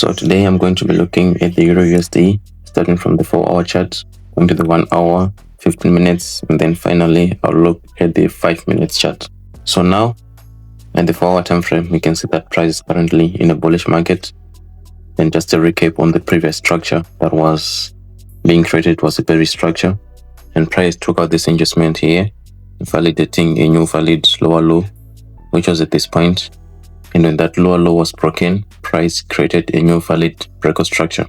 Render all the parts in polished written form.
So today I'm going to be looking at the EURUSD, starting from the 4-hour chart, going to the 1 hour, 15 minutes, and then finally I'll look at the 5 minutes chart. So now, at the 4-hour time frame, we can see that price is currently in a bullish market. And just a recap on the previous structure that was being created was a bearish structure, and price took out this adjustment here, validating a new valid lower low, which was at this point. And when that lower low was broken, price created a new valid breakout structure.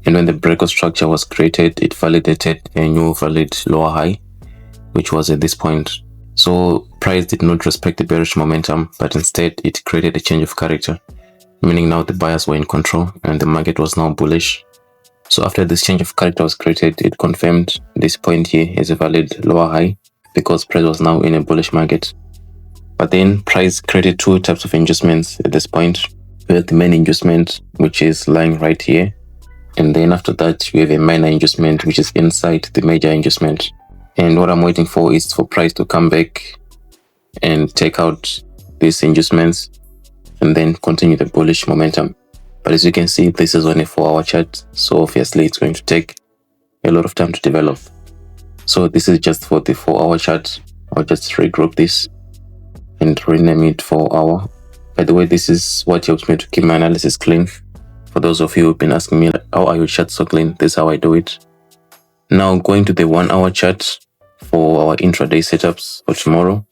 And when the breakout structure was created, it validated a new valid lower high, which was at this point. So price did not respect the bearish momentum, but instead it created a change of character, meaning now the buyers were in control and the market was now bullish. So after this change of character was created, it confirmed this point here as a valid lower high because price was now in a bullish market. But then price created two types of adjustments at this point. We have the main adjustment, which is lying right here. And then after that, we have a minor adjustment, which is inside the major adjustment. And what I'm waiting for is for price to come back and take out these adjustments and then continue the bullish momentum. But as you can see, this is on a 4-hour chart, so obviously it's going to take a lot of time to develop. So this is just for the 4-hour chart. I'll just regroup this and rename it 4-hour. By the way, this is what helps me to keep my analysis clean. For those of you who've been asking me, how are your charts so clean? This is how I do it. Now going to the 1-hour chart for our intraday setups for tomorrow.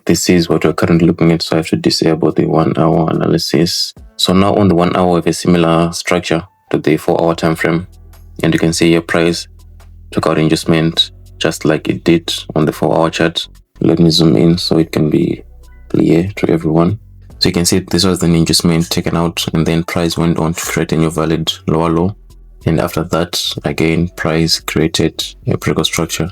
This is what we're currently looking at, so I have to disable the 1-hour analysis. So now on the 1 hour, we have a similar structure to the 4-hour time frame, and you can see here price took out adjustment just like it did on the 4-hour chart. Let me zoom in so it can be clear to everyone. So you can see this was the adjustment taken out, and then price went on to create a new valid lower low, and after that again price created a breakout structure.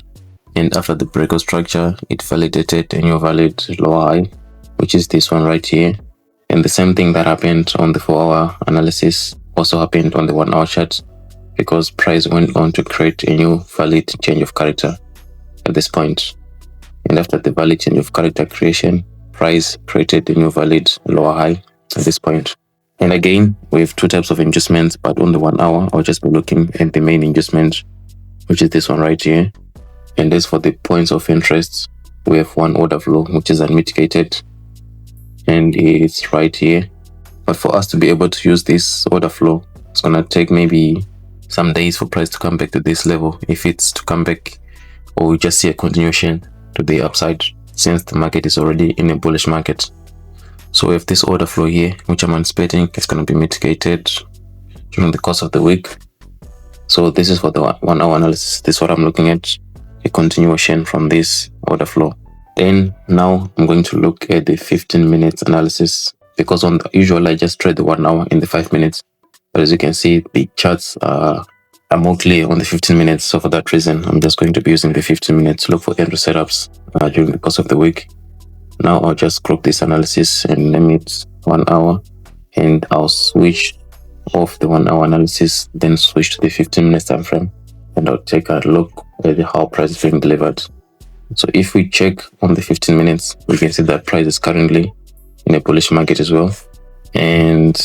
And after the breakout structure, it validated a new valid lower high, which is this one right here. And the same thing that happened on the 4-hour analysis also happened on the 1-hour chart, because price went on to create a new valid change of character at this point. And after the valid change of character creation, price created a new valid lower high at this point. And again, we have two types of adjustments, but on the 1 hour, I'll just be looking at the main adjustment, which is this one right here. And as for the points of interest, we have one order flow, which is unmitigated, and it's right here. But for us to be able to use this order flow, it's gonna take maybe some days for price to come back to this level, if it's to come back, or we just see a continuation to the upside, since the market is already in a bullish market. So if this order flow here, which I'm anticipating, it's going to be mitigated during the course of the week. So this is for the 1 hour analysis. This is what I'm looking at, a continuation from this order flow. Then now I'm going to look at the 15 minutes analysis, because on the usual I just trade the 1 hour in the 5 minutes. But as you can see, the charts are more clear on the 15 minutes. So for that reason, I'm just going to be using the 15 minutes to look for entry setups during the course of the week. Now I'll just group this analysis and name it 1 hour, and I'll switch off the 1 hour analysis, then switch to the 15 minutes time frame, and I'll take a look at how price is being delivered. So if we check on the 15 minutes, we can see that price is currently in a bullish market as well. And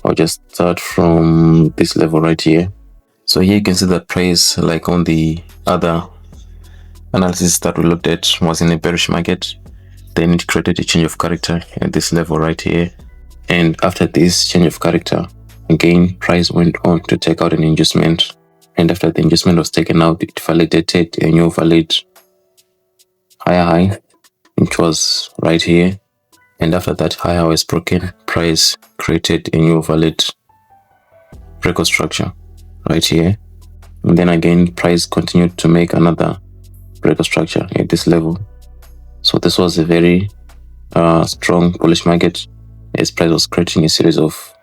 I'll just start from this level right here. So here you can see that price, like on the other analysis that we looked at, was in a bearish market. Then it created a change of character at this level right here. And after this change of character, again, price went on to take out an adjustment. And after the adjustment was taken out, it validated a new valid higher high, which was right here. And after that higher high was broken, price created a new valid breakout structure right here. And then again, price continued to make another breakout structure at this level. So this was a very strong bullish market, as price was creating a series of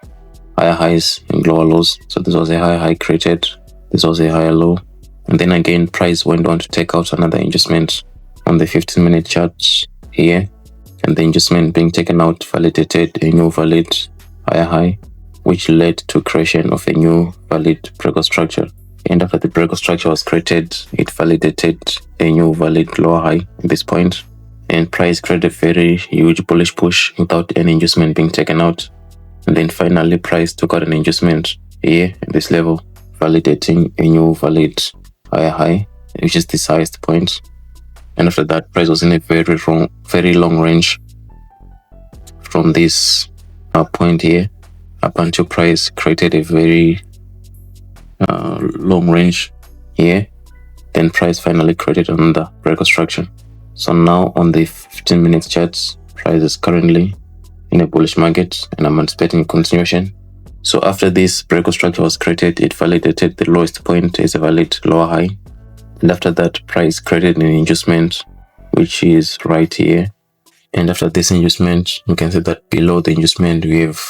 higher highs and lower lows. So this was a higher high created, this was a higher low, and then again price went on to take out another adjustment on the 15-minute chart here, and the adjustment being taken out validated a new valid higher high, which led to creation of a new valid breakout structure. And after the breakout structure was created, it validated a new valid lower high at this point, and price created a very huge bullish push without any adjustment being taken out. And then finally price took out an adjustment here at this level, validating a new valid higher high, which is this highest point. And after that, price was in a very long range from this point here up until price created a very long range here. Then price finally created another reconstruction. So now on the 15 minutes charts, price is currently in a bullish market and I'm anticipating continuation. So after this breakout structure was created, it validated the lowest point as a valid lower high. And after that, price created an inducement, which is right here. And after this inducement, you can see that below the inducement, we have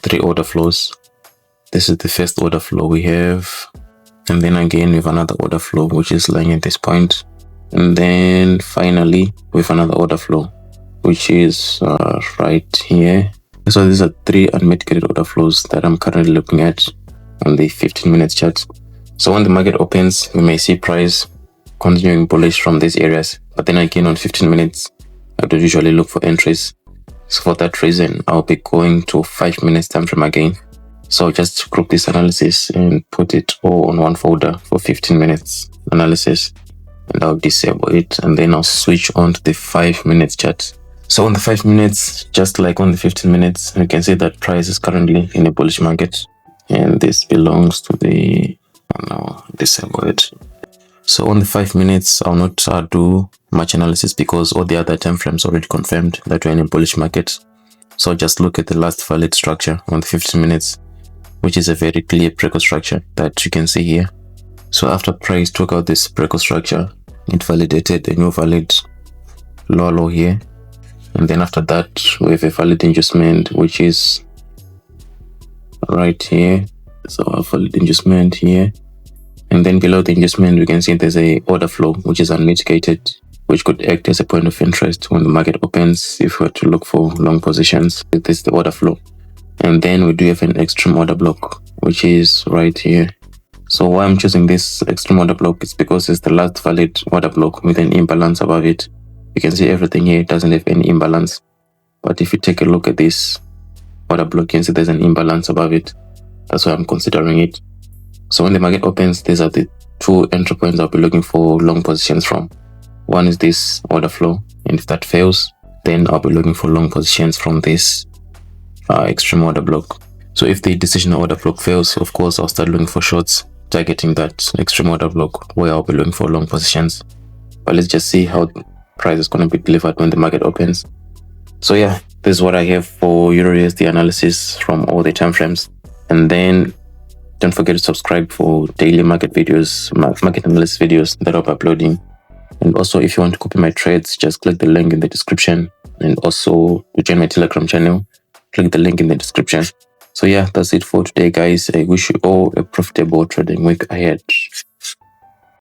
3 order flows. This is the first order flow we have. And then again, we have another order flow, which is lying at this point. And then finally, we have another order flow, which is right here. So these are 3 unmitigated order flows that I'm currently looking at on the 15 minutes chart. So when the market opens, we may see price continuing bullish from these areas. But then again, on 15 minutes, I would usually look for entries. So for that reason, I'll be going to 5 minutes time frame again. So I'll just group this analysis and put it all on one folder for 15 minutes analysis. And I'll disable it and then I'll switch on to the 5 minutes chart. So on the 5 minutes, just like on the 15 minutes, you can see that price is currently in a bullish market. And this belongs to the, I'll disable it. So on the 5 minutes, I'll not do much analysis because all the other time frames already confirmed that we're in a bullish market. So just look at the last valid structure on the 15 minutes, which is a very clear breakout structure that you can see here. So after price took out this breakout structure, it validated a new valid lower low here. And then after that, we have a valid inducement, which is right here. So a valid inducement here. And then below the inducement, we can see there's a order flow, which is unmitigated, which could act as a point of interest when the market opens if we were to look for long positions. This is the order flow. And then we do have an extreme order block, which is right here. So why I'm choosing this extreme order block is because it's the last valid order block with an imbalance above it. You can see everything here doesn't have any imbalance. But if you take a look at this order block, you can see there's an imbalance above it. That's why I'm considering it. So when the market opens, these are the 2 entry points I'll be looking for long positions from. One is this order flow, and if that fails, then I'll be looking for long positions from this extreme order block. So if the decisional order block fails, of course, I'll start looking for shorts targeting that extreme order block where I'll be looking for long positions. But let's just see how the price is going to be delivered when the market opens. So yeah, this is what I have for EURUSD analysis from all the time frames. And then don't forget to subscribe for daily market videos, market analysis videos that I'll be uploading. And also, if you want to copy my trades, just click the link in the description. And also to join my Telegram channel, click the link in the description. So yeah, that's it for today, guys. I wish you all a profitable trading week ahead.